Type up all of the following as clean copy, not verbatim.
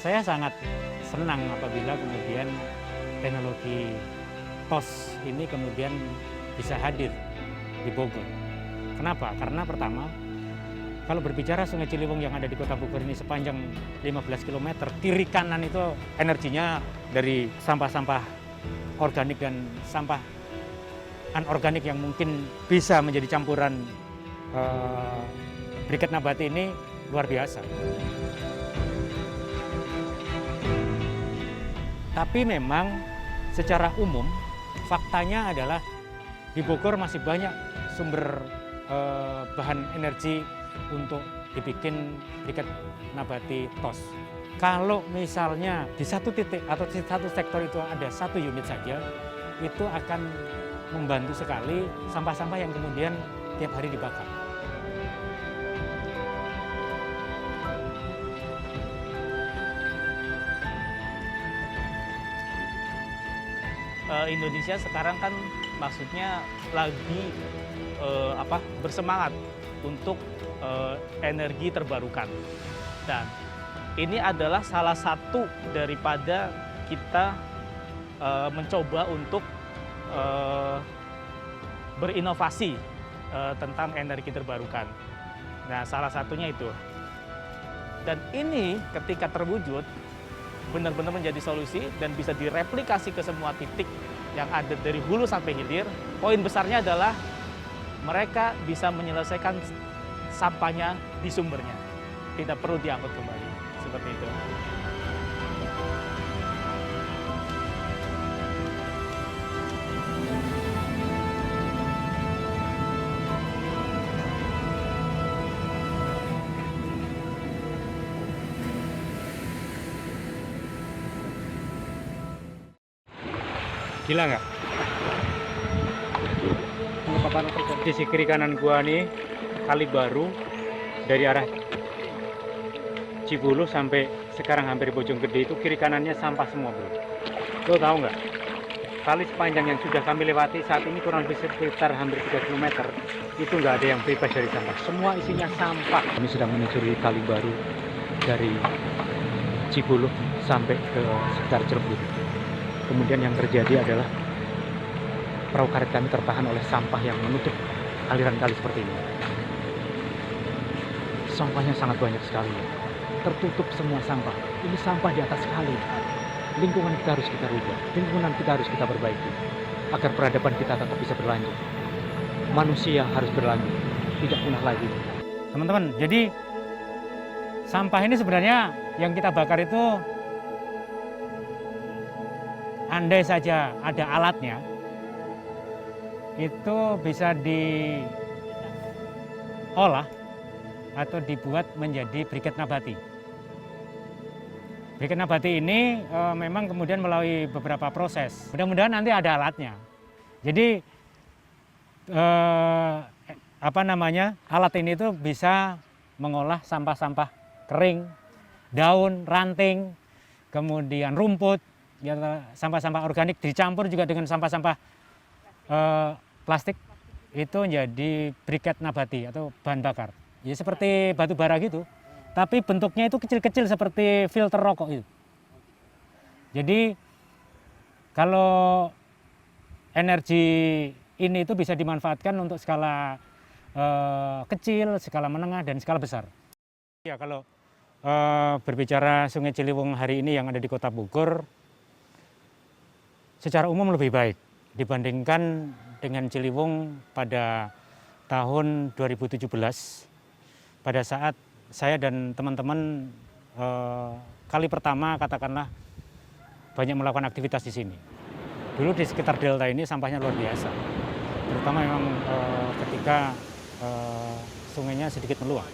Saya sangat senang apabila kemudian teknologi TOS ini kemudian bisa hadir di Bogor. Kenapa? Karena pertama, kalau berbicara Sungai Ciliwung yang ada di Kota Bogor ini sepanjang 15 km, kiri kanan itu energinya dari sampah-sampah organik dan sampah anorganik yang mungkin bisa menjadi campuran briket nabati ini luar biasa. Tapi memang secara umum faktanya adalah di Bogor masih banyak sumber bahan energi untuk dibikin briket nabati TOS. Kalau misalnya di satu titik atau di satu sektor itu ada satu unit saja, itu akan membantu sekali sampah-sampah yang kemudian tiap hari dibakar. Indonesia sekarang kan maksudnya lagi bersemangat untuk energi terbarukan, dan ini adalah salah satu daripada kita mencoba untuk berinovasi tentang energi terbarukan. Nah, salah satunya itu, dan ini ketika terwujud benar-benar menjadi solusi dan bisa direplikasi ke semua titik yang ada dari hulu sampai hilir. Poin besarnya adalah mereka bisa menyelesaikan sampahnya di sumbernya, tidak perlu diangkut kembali, seperti itu. Gila nggak? Di sisi kiri kanan gua nih kali baru dari arah Cibulu sampai sekarang hampir Bojonggede itu kiri kanannya sampah semua, bro. Lo tahu nggak? Kali sepanjang yang sudah kami lewati saat ini kurang lebih sekitar hampir 3 km itu nggak ada yang bebas dari sampah. Semua isinya sampah. Kami sedang menyusuri kali baru dari Cibulu sampai ke sekitar Cirebon. Kemudian yang terjadi adalah perahu karet kami tertahan oleh sampah yang menutup aliran kali seperti ini. Sampahnya sangat banyak sekali. Tertutup semua sampah. Ini sampah di atas kali. Lingkungan kita harus kita rubah. Lingkungan kita harus kita perbaiki. Agar peradaban kita tetap bisa berlanjut. Manusia harus berlanjut. Tidak punah lagi. Teman-teman, jadi sampah ini sebenarnya yang kita bakar itu andai saja ada alatnya, itu bisa diolah atau dibuat menjadi briket nabati. Briket nabati ini memang kemudian melalui beberapa proses. Mudah-mudahan nanti ada alatnya. Jadi alat ini itu bisa mengolah sampah-sampah kering, daun, ranting, kemudian rumput, ya, sampah-sampah organik dicampur juga dengan sampah-sampah plastik, itu menjadi briket nabati atau bahan bakar. Ya seperti batu bara gitu, tapi bentuknya itu kecil-kecil seperti filter rokok itu. Jadi kalau energi ini itu bisa dimanfaatkan untuk skala kecil, skala menengah, dan skala besar. Ya, kalau berbicara Sungai Ciliwung hari ini yang ada di Kota Bogor, secara umum lebih baik dibandingkan dengan Ciliwung pada tahun 2017 pada saat saya dan teman-teman kali pertama katakanlah banyak melakukan aktivitas di sini. Dulu di sekitar delta ini sampahnya luar biasa, terutama memang ketika sungainya sedikit meluap.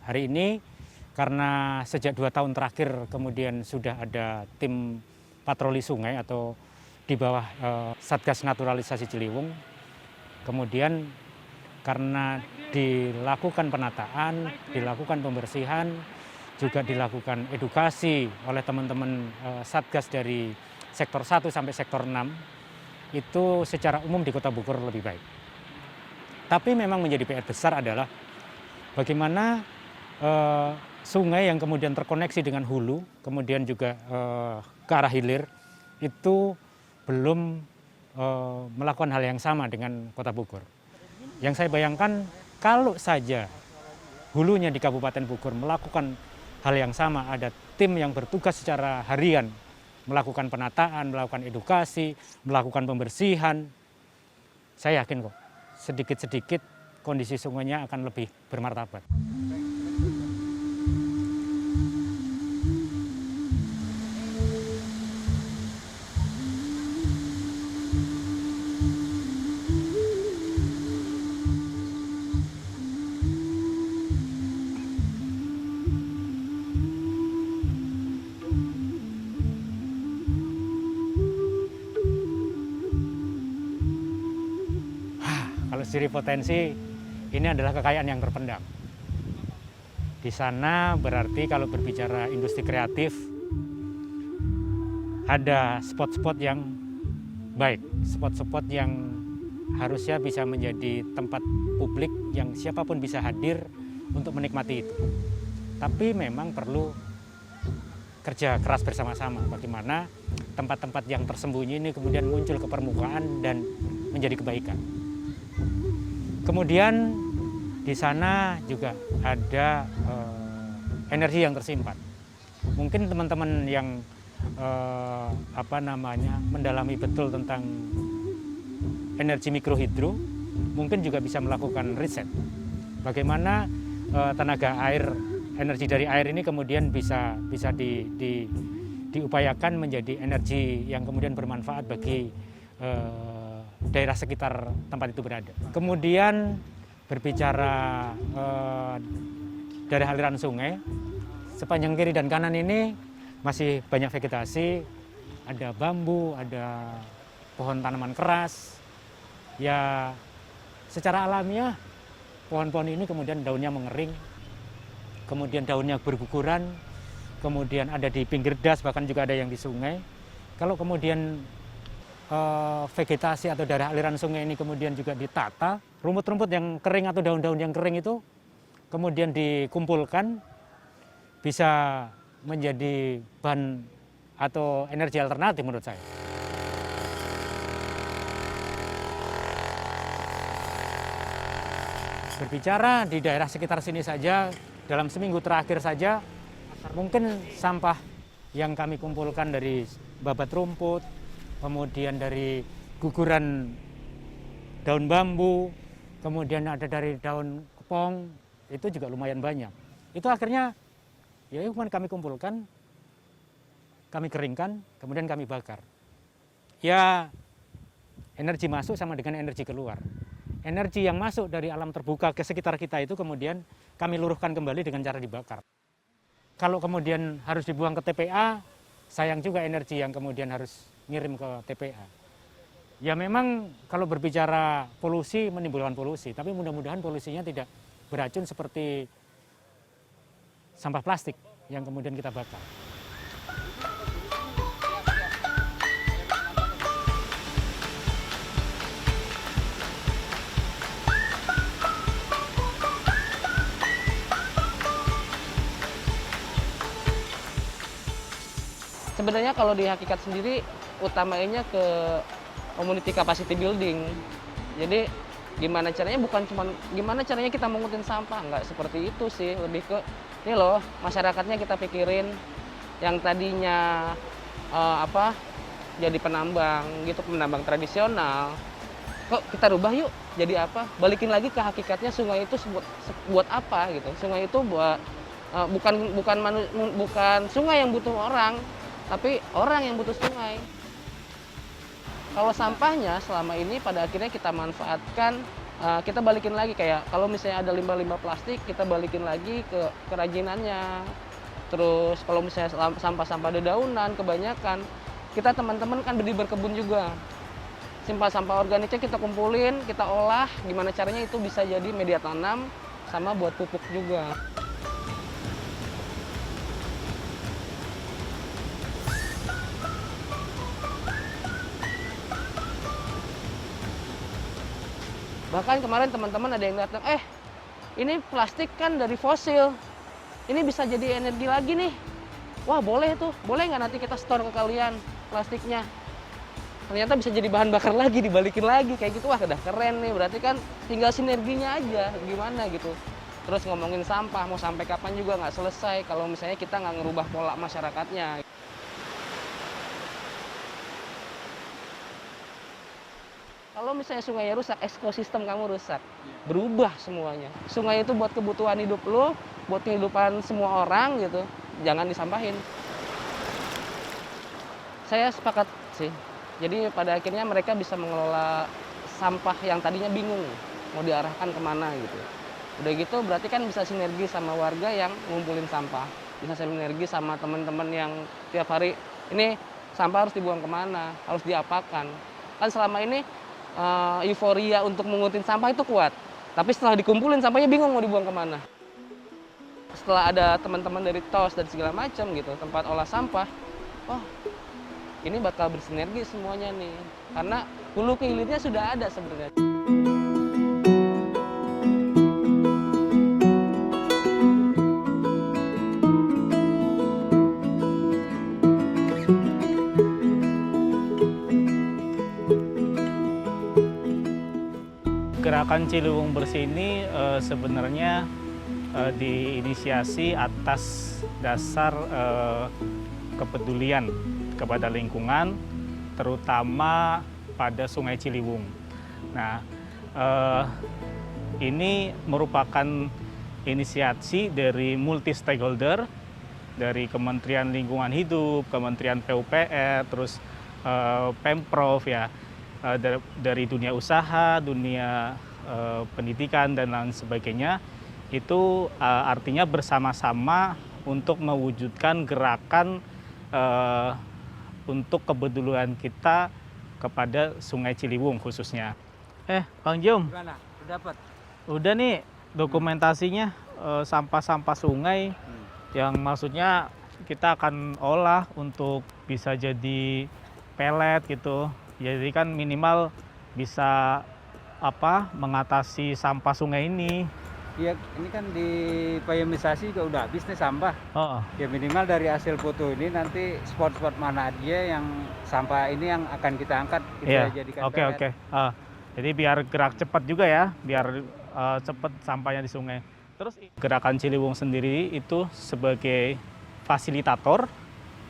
Hari ini karena sejak 2 tahun terakhir kemudian sudah ada tim patroli sungai atau di bawah Satgas Naturalisasi Ciliwung. Kemudian karena dilakukan penataan, dilakukan pembersihan, juga dilakukan edukasi oleh teman-teman Satgas dari sektor 1 sampai sektor 6, itu secara umum di Kota Bogor lebih baik. Tapi memang menjadi PR besar adalah bagaimana sungai yang kemudian terkoneksi dengan hulu, kemudian juga ke arah hilir, itu belum melakukan hal yang sama dengan Kota Bogor. Yang saya bayangkan, kalau saja hulunya di Kabupaten Bogor melakukan hal yang sama, ada tim yang bertugas secara harian, melakukan penataan, melakukan edukasi, melakukan pembersihan, saya yakin kok, sedikit-sedikit kondisi sungainya akan lebih bermartabat. Kalau ciri potensi, ini adalah kekayaan yang terpendam. Di sana berarti kalau berbicara industri kreatif, ada spot-spot yang baik, spot-spot yang harusnya bisa menjadi tempat publik yang siapapun bisa hadir untuk menikmati itu. Tapi memang perlu kerja keras bersama-sama, bagaimana tempat-tempat yang tersembunyi ini kemudian muncul ke permukaan dan menjadi kebaikan. Kemudian di sana juga ada energi yang tersimpan. Mungkin teman-teman yang mendalami betul tentang energi mikrohidro, mungkin juga bisa melakukan riset. Bagaimana tenaga air, energi dari air ini kemudian bisa diupayakan menjadi energi yang kemudian bermanfaat bagi daerah sekitar tempat itu berada. Kemudian berbicara dari aliran sungai, sepanjang kiri dan kanan ini masih banyak vegetasi, ada bambu, ada pohon tanaman keras. Ya secara alamiah pohon-pohon ini kemudian daunnya mengering, kemudian daunnya berguguran, kemudian ada di pinggir das, bahkan juga ada yang di sungai. Kalau kemudian vegetasi atau daerah aliran sungai ini kemudian juga ditata, rumput-rumput yang kering atau daun-daun yang kering itu kemudian dikumpulkan, bisa menjadi bahan atau energi alternatif menurut saya. Berbicara di daerah sekitar sini saja, dalam seminggu terakhir saja, mungkin sampah yang kami kumpulkan dari babat rumput, kemudian dari guguran daun bambu, kemudian ada dari daun kepong, itu juga lumayan banyak. Itu akhirnya ya kami kumpulkan, kami keringkan, kemudian kami bakar. Ya energi masuk sama dengan energi keluar. Energi yang masuk dari alam terbuka ke sekitar kita itu kemudian kami luruhkan kembali dengan cara dibakar. Kalau kemudian harus dibuang ke TPA, sayang juga energi yang kemudian harus ngirim ke TPA. Ya memang kalau berbicara polusi menimbulkan polusi, tapi mudah-mudahan polusinya tidak beracun seperti sampah plastik yang kemudian kita bakar. Sebenarnya kalau di hakikat sendiri utamanya ke community capacity building. Jadi gimana caranya, bukan cuma gimana caranya kita mengutin sampah, nggak seperti itu sih, lebih ke ini loh masyarakatnya kita pikirin yang tadinya jadi penambang gitu, penambang tradisional, kok kita rubah yuk jadi apa, balikin lagi ke hakikatnya. Sungai itu buat apa gitu, sungai itu buat bukan sungai yang butuh orang, tapi orang yang butuh sungai. Kalau sampahnya selama ini pada akhirnya kita manfaatkan, kita balikin lagi, kayak kalau misalnya ada limbah-limbah plastik, kita balikin lagi ke kerajinannya. Terus kalau misalnya sampah-sampah dedaunan kebanyakan, kita teman-teman kan berkebun juga. Sampah organiknya kita kumpulin, kita olah, gimana caranya itu bisa jadi media tanam sama buat pupuk juga. Bahkan kemarin teman-teman ada yang datang, ini plastik kan dari fosil. ini bisa jadi energi lagi nih. Wah boleh tuh, boleh nggak nanti kita store ke kalian plastiknya? Ternyata bisa jadi bahan bakar lagi, dibalikin lagi kayak gitu. Wah udah keren nih, berarti kan tinggal sinerginya aja gimana gitu. Terus ngomongin sampah, mau sampai kapan juga nggak selesai kalau misalnya kita nggak ngerubah pola masyarakatnya. Kalau misalnya sungainya rusak, ekosistem kamu rusak. Berubah semuanya. Sungai itu buat kebutuhan hidup lo, buat kehidupan semua orang gitu. Jangan disampahin. Saya sepakat sih. Jadi pada akhirnya mereka bisa mengelola sampah yang tadinya bingung mau diarahkan kemana gitu. Udah gitu berarti kan bisa sinergi sama warga yang ngumpulin sampah. Bisa sinergi sama teman-teman yang tiap hari, ini sampah harus dibuang kemana, harus diapakan. Kan selama ini euforia untuk mengutin sampah itu kuat. Tapi setelah dikumpulin sampahnya bingung mau dibuang kemana. Setelah ada teman-teman dari TOS dan segala macam gitu, tempat olah sampah, oh ini bakal bersinergi semuanya nih. Karena hulu ke hilirnya sudah ada sebenarnya. Gerakan Ciliwung Bersih ini sebenarnya diinisiasi atas dasar kepedulian kepada lingkungan, terutama pada Sungai Ciliwung. Nah, ini merupakan inisiasi dari multi stakeholder, dari Kementerian Lingkungan Hidup, Kementerian PUPR, terus Pemprov ya, dari dunia usaha, dunia pendidikan dan lain sebagainya. Itu artinya bersama-sama untuk mewujudkan gerakan untuk kepedulian kita kepada Sungai Ciliwung khususnya. Bang Jom, Gimana? Udah dapat? udah nih dokumentasinya sampah-sampah sungai yang maksudnya kita akan olah untuk bisa jadi pelet gitu. Jadi kan minimal bisa mengatasi sampah sungai ini. Iya, ini kan di payamisasi juga udah habis nih sampah. Oh, Ya minimal dari hasil foto ini nanti spot-spot mana aja yang sampah ini yang akan kita angkat, kita iya. jadikan Oke, pelet. oke. Jadi biar gerak cepat juga ya, biar cepat sampahnya di sungai. Terus gerakan Ciliwung sendiri itu sebagai fasilitator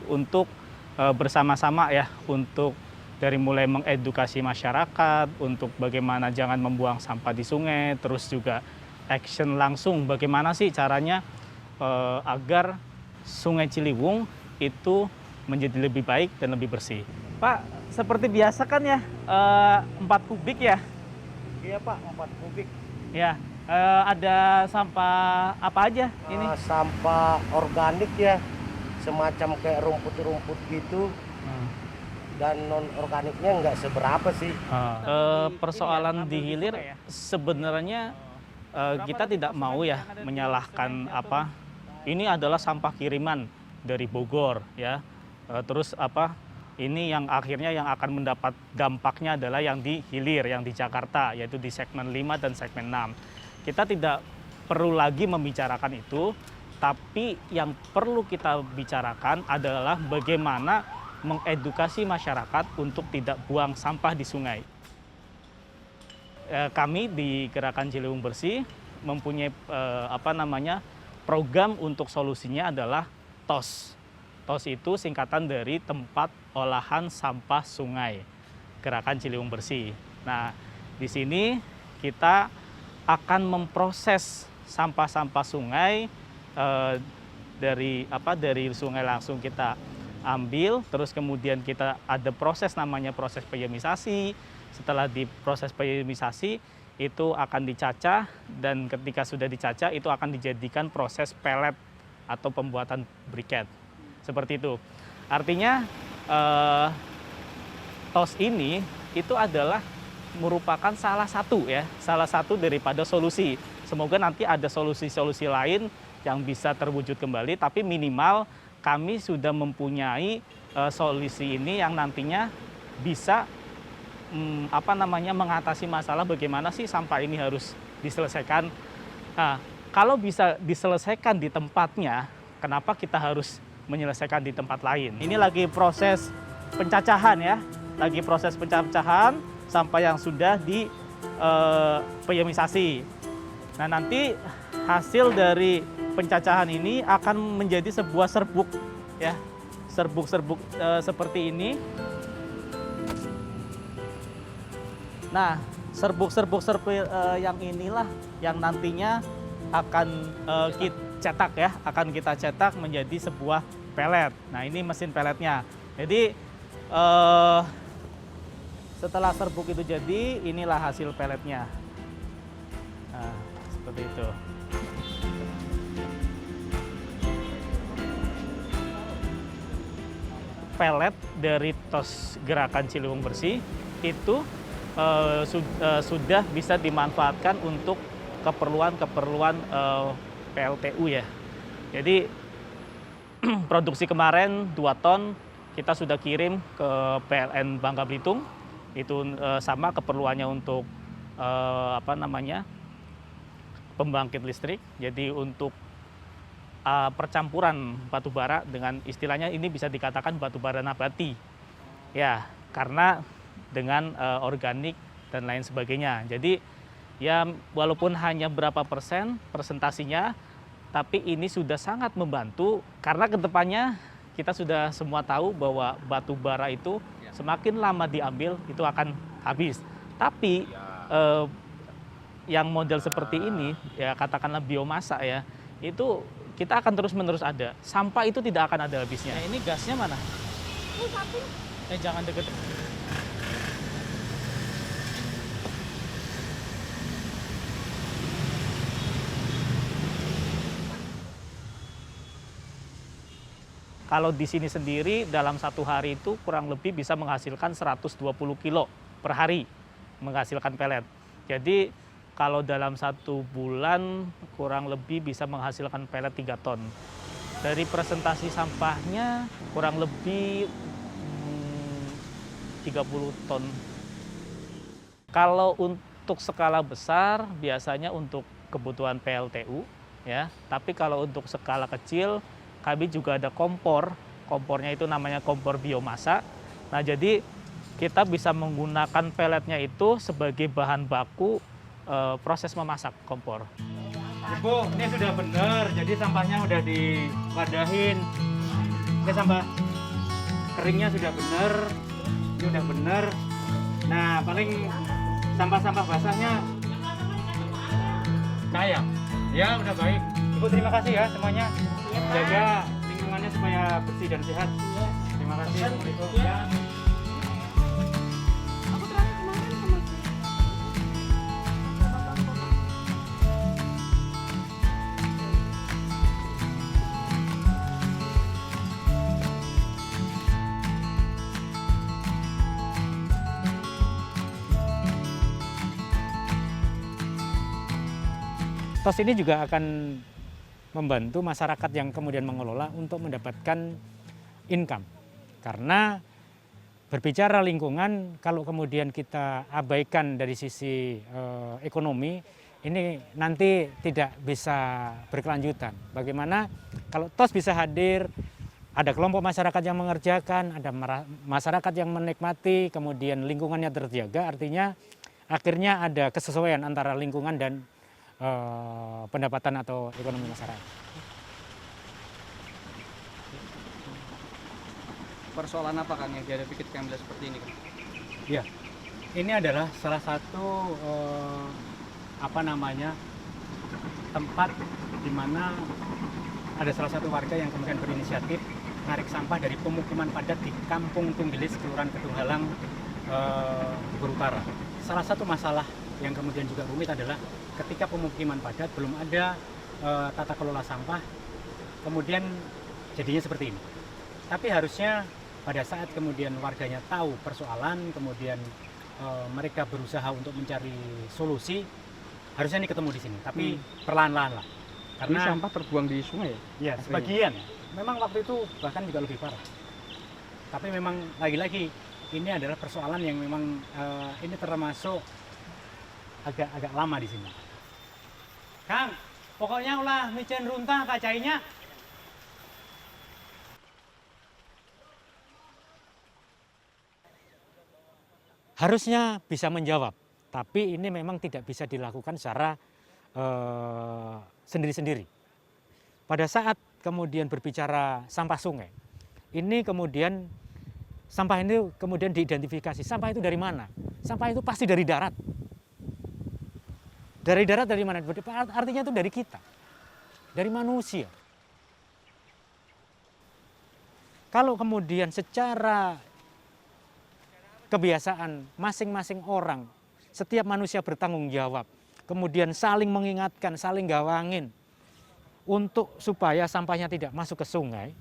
untuk bersama-sama ya, untuk dari mulai mengedukasi masyarakat untuk bagaimana jangan membuang sampah di sungai, terus juga action langsung bagaimana sih caranya agar Sungai Ciliwung itu menjadi lebih baik dan lebih bersih. Pak, seperti biasa kan ya 4 kubik ya? Iya Pak, 4 kubik. Ya, ada sampah apa aja ini? Sampah organik ya, semacam kayak rumput-rumput gitu. Dan non organiknya nggak seberapa sih. Persoalan di hilir sebenarnya kita tidak mau ya menyalahkan ini adalah sampah kiriman dari Bogor ya. Terus ini yang akhirnya yang akan mendapat dampaknya adalah yang di hilir, yang di Jakarta, yaitu di segmen 5 dan segmen 6. Kita tidak perlu lagi membicarakan itu, tapi yang perlu kita bicarakan adalah bagaimana mengedukasi masyarakat untuk tidak buang sampah di sungai. Kami di Gerakan Ciliwung Bersih mempunyai program untuk solusinya adalah TOS. TOS itu singkatan dari Tempat Olahan Sampah Sungai, Gerakan Ciliwung Bersih. Nah, di sini kita akan memproses sampah-sampah sungai dari sungai langsung kita ambil, terus kemudian kita ada proses namanya proses payamisasi. Setelah diproses payamisasi itu akan dicacah, dan ketika sudah dicacah itu akan dijadikan proses pelet atau pembuatan briket. Seperti itu. Artinya TOS ini itu adalah merupakan salah satu daripada solusi. Semoga nanti ada solusi-solusi lain yang bisa terwujud kembali, tapi minimal kami sudah mempunyai solusi ini yang nantinya bisa mengatasi masalah bagaimana sih sampah ini harus diselesaikan. Nah, kalau bisa diselesaikan di tempatnya, kenapa kita harus menyelesaikan di tempat lain? Ini lagi proses pencacahan ya, lagi proses pencacahan sampah yang sudah di peyamisasi. Nah, nanti hasil dari pencacahan ini akan menjadi sebuah serbuk ya, serbuk-serbuk seperti ini. Nah, serbuk-serbuk yang inilah yang nantinya akan kita cetak ya, akan kita cetak menjadi sebuah pelet. Nah, ini mesin peletnya. Jadi setelah serbuk itu jadi, inilah hasil peletnya. Nah, seperti itu. Pelet dari TOS Gerakan Ciliwung Bersih itu sudah bisa dimanfaatkan untuk keperluan PLTU ya. Jadi produksi kemarin 2 ton kita sudah kirim ke PLN Bangka Belitung. Itu sama keperluannya untuk pembangkit listrik. Jadi untuk percampuran batu bara dengan istilahnya ini bisa dikatakan batu bara nabati. Ya, karena dengan organik dan lain sebagainya. Jadi ya walaupun hanya berapa persen presentasinya, tapi ini sudah sangat membantu karena kedepannya kita sudah semua tahu bahwa batu bara itu semakin lama diambil itu akan habis. Tapi yang model seperti ini ya katakanlah biomasa ya, itu kita akan terus-menerus ada. Sampah itu tidak akan ada habisnya. Ini gasnya mana? Ini satu. Jangan deket. Kalau di sini sendiri dalam 1 hari itu kurang lebih bisa menghasilkan 120 kilo per hari menghasilkan pelet. Jadi kalau dalam 1 bulan kurang lebih bisa menghasilkan pelet 3 ton. Dari presentasi sampahnya kurang lebih 30 ton. Kalau untuk skala besar biasanya untuk kebutuhan PLTU ya, tapi kalau untuk skala kecil kami juga ada kompor. Kompornya itu namanya kompor biomasa. Nah, jadi kita bisa menggunakan peletnya itu sebagai bahan baku proses memasak kompor. Ibu, ini sudah benar. Jadi sampahnya udah diwadahin. Ini sampah keringnya sudah benar. Ini udah benar. Nah, paling sampah-sampah basahnya kayak. Ya, udah baik. Ibu terima kasih ya semuanya. Jaga lingkungannya supaya bersih dan sehat. Terima kasih. Assalamualaikum. Ya. TOS ini juga akan membantu masyarakat yang kemudian mengelola untuk mendapatkan income. Karena berbicara lingkungan, kalau kemudian kita abaikan dari sisi ekonomi, ini nanti tidak bisa berkelanjutan. Bagaimana kalau TOS bisa hadir, ada kelompok masyarakat yang mengerjakan, ada masyarakat yang menikmati, kemudian lingkungannya terjaga, artinya akhirnya ada kesesuaian antara lingkungan dan pendapatan atau ekonomi masyarakat. Persoalan apa Kang yang dihadapi ketika melihat seperti ini, Kang? Ya, ini adalah salah satu tempat di mana ada salah satu warga yang kemudian berinisiatif narik sampah dari pemukiman padat di Kampung Tunggilis, Kelurahan Kedunghalang, Bogor Utara. Salah satu masalah yang kemudian juga rumit adalah ketika pemukiman padat belum ada tata kelola sampah, kemudian jadinya seperti ini. Tapi harusnya pada saat kemudian warganya tahu persoalan, kemudian mereka berusaha untuk mencari solusi, harusnya ini ketemu di sini. Tapi perlahan-lahan lah. Karena ini sampah terbuang di sungai ya? Ya, sebagian. Memang waktu itu bahkan juga lebih parah. Tapi memang lagi-lagi ini adalah persoalan yang memang ini termasuk agak lama di sini. Kang, Pokoknya ulah micen runtah kacainya. Harusnya bisa menjawab, tapi ini memang tidak bisa dilakukan secara sendiri-sendiri. Pada saat kemudian berbicara sampah sungai, ini kemudian sampah ini kemudian diidentifikasi. Sampah itu dari mana? Sampah itu pasti dari darat. Dari darat dari mana? Artinya itu dari kita, dari manusia. Kalau kemudian secara kebiasaan masing-masing orang, setiap manusia bertanggung jawab, kemudian saling mengingatkan, saling gawangin untuk supaya sampahnya tidak masuk ke sungai,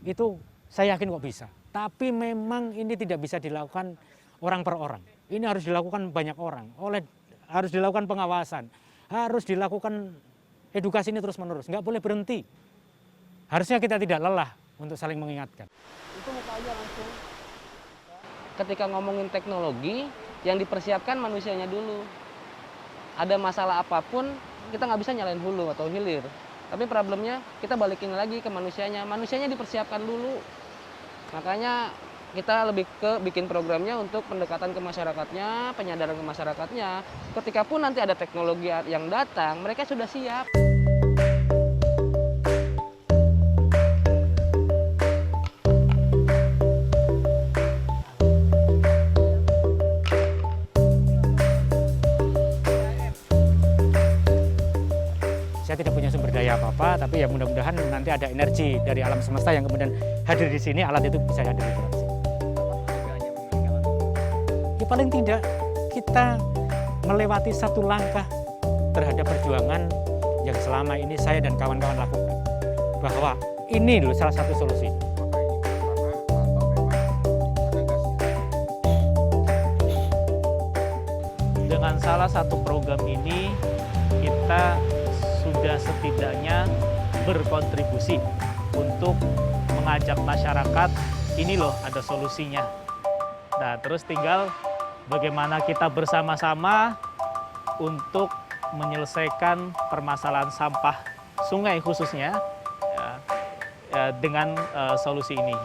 itu saya yakin kok bisa. Tapi memang ini tidak bisa dilakukan orang per orang. Ini harus dilakukan banyak orang, harus dilakukan pengawasan, harus dilakukan edukasi ini terus-menerus, nggak boleh berhenti. Harusnya kita tidak lelah untuk saling mengingatkan. Itu muka aja langsung. Ketika ngomongin teknologi, yang dipersiapkan manusianya dulu. Ada masalah apapun, kita nggak bisa nyalain hulu atau hilir. Tapi problemnya kita balikin lagi ke manusianya. Manusianya dipersiapkan dulu. Makanya kita lebih ke bikin programnya untuk pendekatan ke masyarakatnya, penyadaran ke masyarakatnya. Ketika pun nanti ada teknologi yang datang, mereka sudah siap. Saya tidak punya sumber daya apa-apa, tapi ya mudah-mudahan nanti ada energi dari alam semesta yang kemudian hadir di sini, alat itu bisa hadir di sini. Ya paling tidak kita melewati satu langkah terhadap perjuangan yang selama ini saya dan kawan-kawan lakukan. Bahwa ini loh salah satu solusi. Dengan salah satu program ini, kita sudah setidaknya berkontribusi untuk mengajak masyarakat, ini loh ada solusinya. Nah, terus tinggal bagaimana kita bersama-sama untuk menyelesaikan permasalahan sampah sungai khususnya ya, dengan solusi ini.